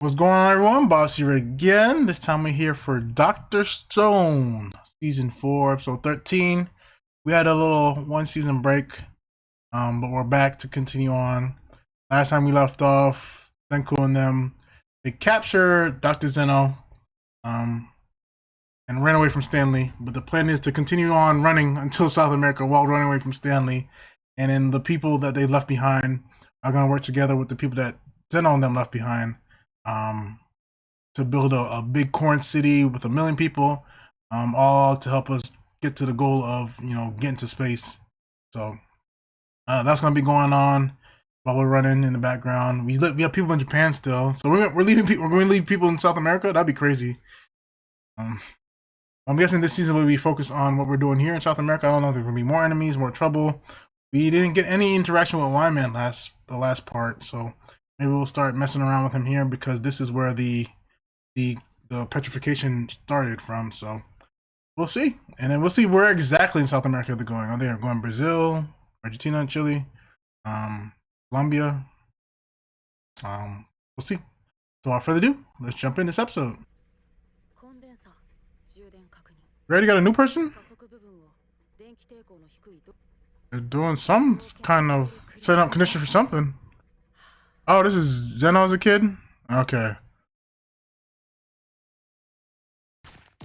What's going on, everyone? Boss here again. This time we're here for Dr. Stone, Season 4, Episode 13. We had a little one-season break, but we're back to continue on. Last time we left off, Senku and them, they captured Dr. Zeno and ran away from Stanley. But the plan is to continue on running until South America while running away from Stanley. And then the people that they left behind are going to work together with the people that Zeno and them left behind. To build a big corn city with 1 million people, all to help us get to the goal of, getting to space. So that's going to be going on while we're running in the background. We have people in Japan still, so we're leaving people. We're going to leave people in South America. That'd be crazy. I'm guessing this season will be focused on what we're doing here in South America. I don't know if there's going to be more enemies, more trouble. We didn't get any interaction with Wyman the last part, so maybe we'll start messing around with him here because this is where the petrification started from. So we'll see, and then we'll see where exactly in South America they're going. Are they going Brazil, Argentina, Chile, Colombia? We'll see. So without further ado, let's jump in this episode. We already got a new person? They're doing some kind of setting up condition for something. Oh, this is Zeno as a kid? Okay. Of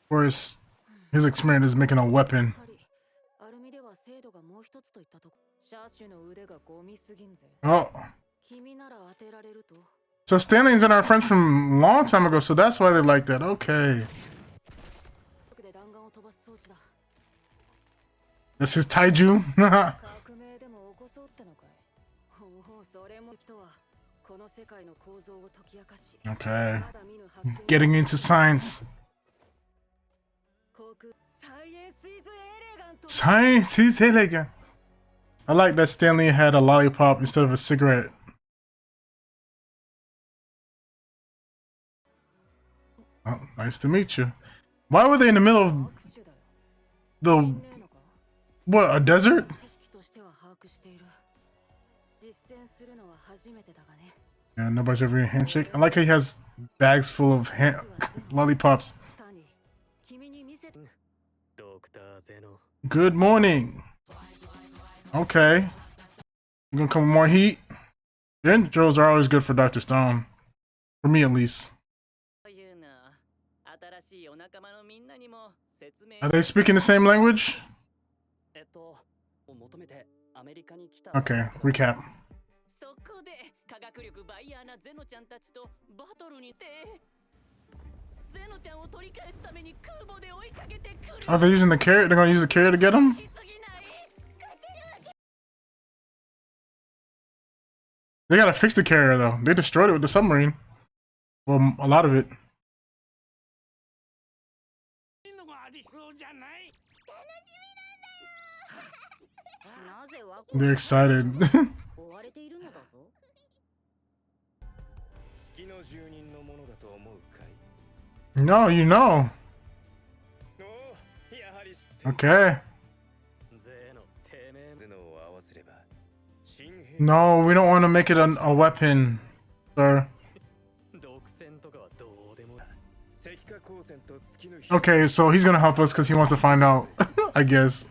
course, his experience is making a weapon. Oh. So Stanley's and our friends from a long time ago, so that's why they like that. Okay. That's his taiju. Okay. Getting into science. Science is elegant. I like that Stanley had a lollipop instead of a cigarette. Oh, nice to meet you. Why were they in the middle of the... what, a desert? Yeah, nobody's ever in a handshake. I like how he has bags full of lollipops. Good morning. Okay. You're gonna come with more heat? The intros are always good for Dr. Stone. For me, at least. Are they speaking the same language? Okay, recap. Are they using the carrot? They're gonna use the carrot to get him? They gotta fix the carrier though. They destroyed it with the submarine. Well, a lot of it. They're excited. No, you know. Okay. No, we don't want to make it a weapon, sir. Okay, so he's gonna help us because he wants to find out, I guess.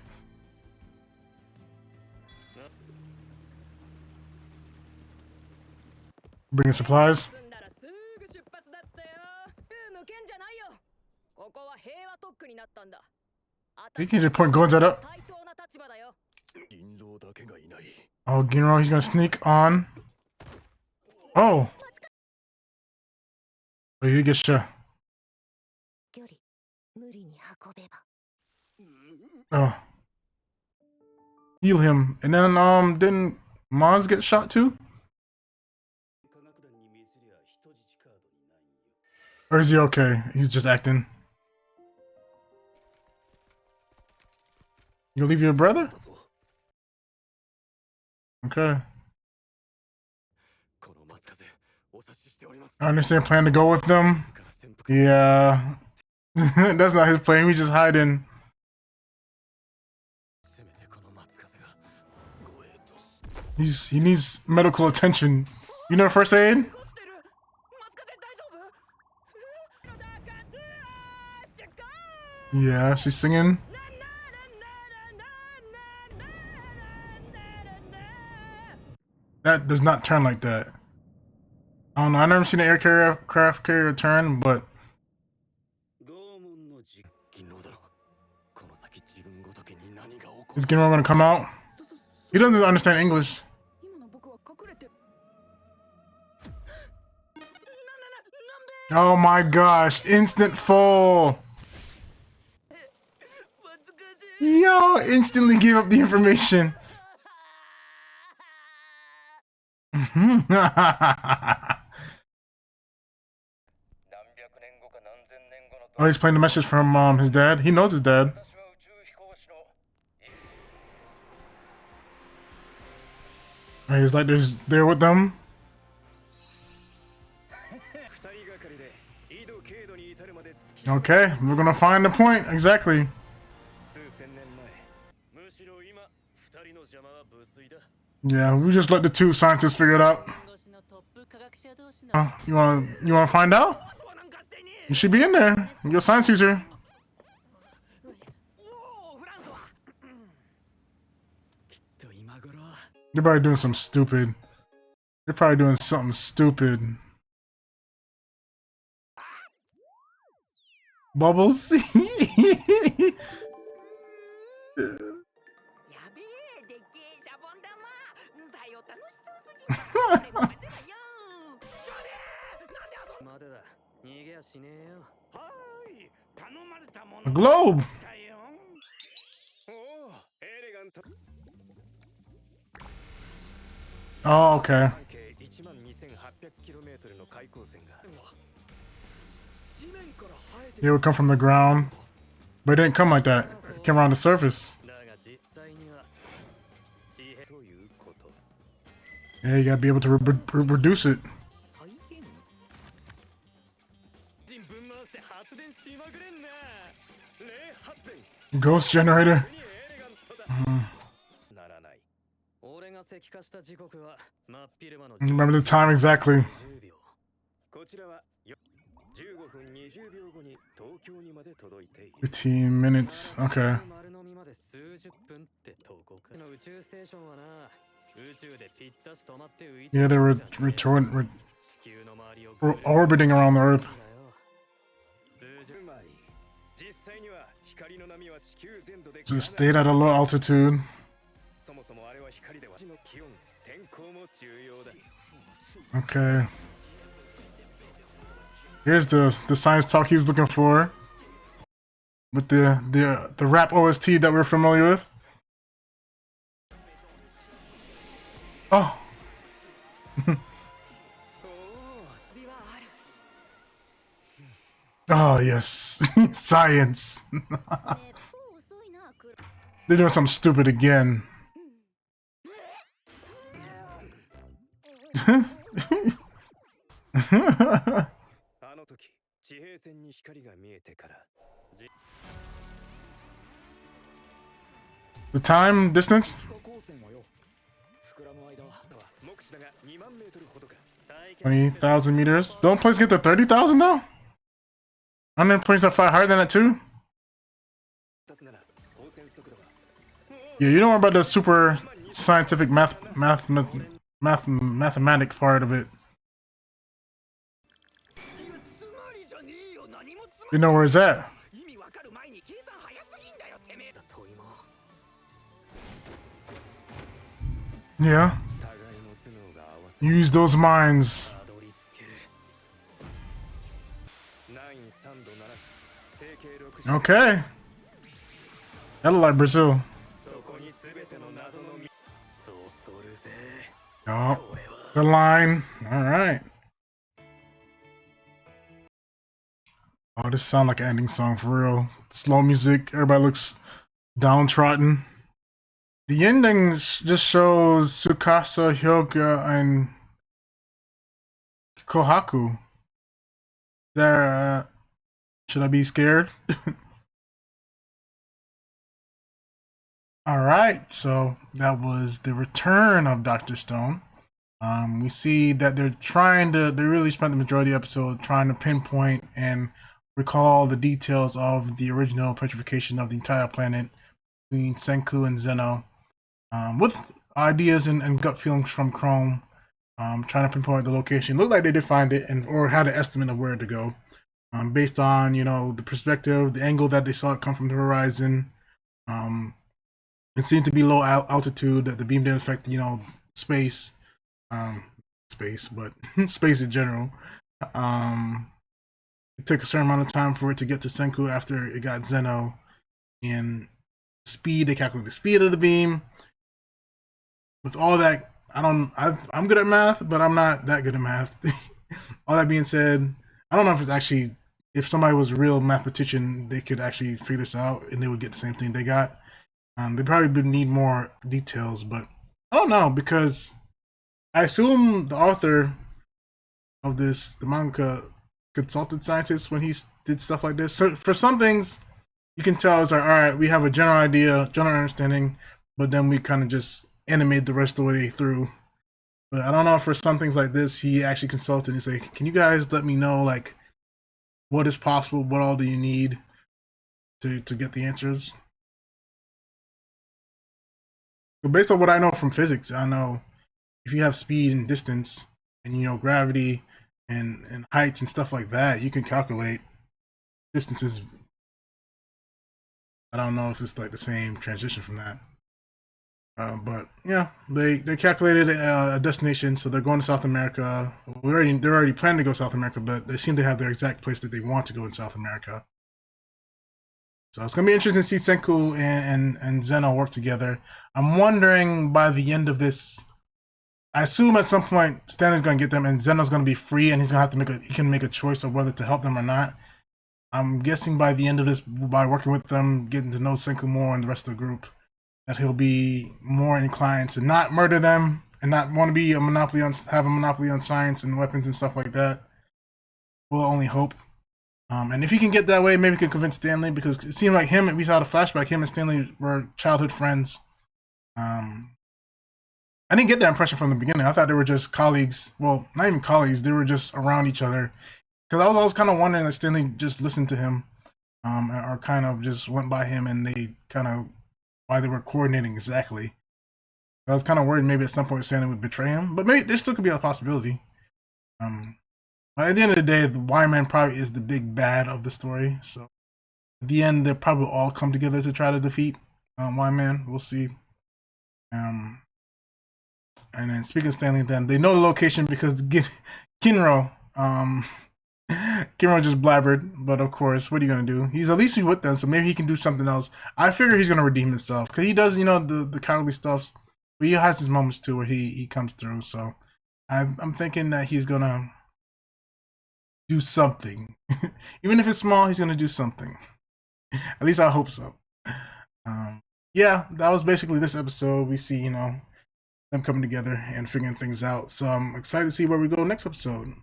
Bringing supplies. He can just point guns at up. Oh, Ginro, he's gonna sneak on. Oh. Oh, you get shot. Oh. Heal him. And then, didn't Maz get shot too? Or is he okay? He's just acting. You leave your brother? Okay. I understand plan to go with them. Yeah. That's not his plan, he's just hiding. He needs medical attention. You know first aid? Yeah, she's singing. That does not turn like that. I don't know. I've never seen an aircraft carrier turn, but is Ginro gonna come out? He doesn't understand English. Oh my gosh! Instant fall. Yo, instantly give up the information. Oh, he's playing the message from his dad. He knows his dad. Oh, he's like there's there with them. Okay, we're gonna find the point exactly. Yeah, we just let the two scientists figure it out. You wanna find out? You should be in there. You're a science user. They're probably doing something stupid. They're probably doing something stupid. Bubbles. A globe. Oh, okay. It would come from the ground, but it didn't come like that. It came around the surface. Yeah, you gotta be able to reproduce it. Ghost generator. Remember the time exactly. 15 minutes. Okay. Yeah, they were orbiting around the Earth. So it stayed at a low altitude. Okay. Here's the science talk he was looking for. With the rap OST that we're familiar with. Oh. Oh yes. Science. They're doing something stupid again. The time distance? 20,000 meters. Don't planes get to 30,000 though? Aren't there planes that fly higher than that too? Yeah, you know more about the super scientific mathematic part of it. You know where it's at. Yeah. Use those minds. Okay. That look like Brazil. Oh, the line. All right. Oh, this sounds like an ending song for real. Slow music. Everybody looks downtrodden. The endings just shows Tsukasa, Hyuga, and Kohaku. There. Should I be scared? All right, so that was the return of Dr. Stone. We see that they really spent the majority of the episode trying to pinpoint and recall the details of the original petrification of the entire planet between Senku and Zeno, with ideas and gut feelings from Chrome, trying to pinpoint the location. Looked like they did find it or had an estimate of where to go, based on the perspective, the angle that they saw it come from the horizon. It seemed to be low altitude, that the beam didn't affect space, but space in general. It took a certain amount of time for it to get to Senku after it got Zeno. And speed, they calculated the speed of the beam. With all that, I'm good at math, but I'm not that good at math. All that being said, I don't know if it's actually, if somebody was a real mathematician, they could actually figure this out and they would get the same thing they got. They probably would need more details, but I don't know, because I assume the author of this, the manga, consulted scientists when he did stuff like this. So for some things, you can tell it's like, all right, we have a general idea, general understanding, but then we kind of just animate the rest of the way through. But I don't know, for some things like this, he actually consulted and say, can you guys let me know like what is possible, what all do you need to get the answers? But based on what I know from physics, I know if you have speed and distance and gravity and heights and stuff like that, you can calculate distances. I don't know if it's like the same transition from that. But yeah, they calculated a destination, so they're going to South America. They're already planning to go to South America, but they seem to have their exact place that they want to go in South America. So it's gonna be interesting to see Senku and Zeno work together. I'm wondering by the end of this, I assume at some point Stanley's gonna get them, and Zeno's gonna be free, and he's gonna have to he can make a choice of whether to help them or not. I'm guessing by the end of this, by working with them, getting to know Senku more and the rest of the group, that he'll be more inclined to not murder them and not want to be have a monopoly on science and weapons and stuff like that. We'll only hope. And if he can get that way, maybe he can convince Stanley, because it seemed like we saw the flashback, him and Stanley were childhood friends. I didn't get that impression from the beginning. I thought they were just colleagues. Well, not even colleagues. They were just around each other. Because I was always kind of wondering if Stanley just listened to him, or kind of just went by him, and they kind of, why they were coordinating exactly. I was kind of worried maybe at some point Stanley would betray him, but maybe this still could be a possibility. But at the end of the day, the Y-Man probably is the big bad of the story. So at the end, they'll probably all come together to try to defeat Y-Man. We'll see. And then speaking of Stanley, then they know the location because Kinro, Kinro just blabbered. But of course, what are you gonna do? He's at least with them, so maybe he can do something else. I figure he's gonna redeem himself, because he does, the cowardly stuff. But he has his moments too where he comes through. So I'm thinking that he's gonna do something. Even if it's small, he's gonna do something. At least I hope so. Yeah, that was basically this episode. We see, them coming together and figuring things out. So I'm excited to see where we go next episode.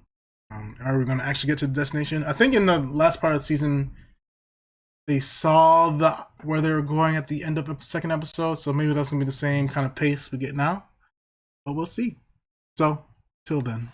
Are we gonna actually get to the destination? I think in the last part of the season, they saw where they were going at the end of the second episode. So maybe that's gonna be the same kind of pace we get now. But we'll see. So till then.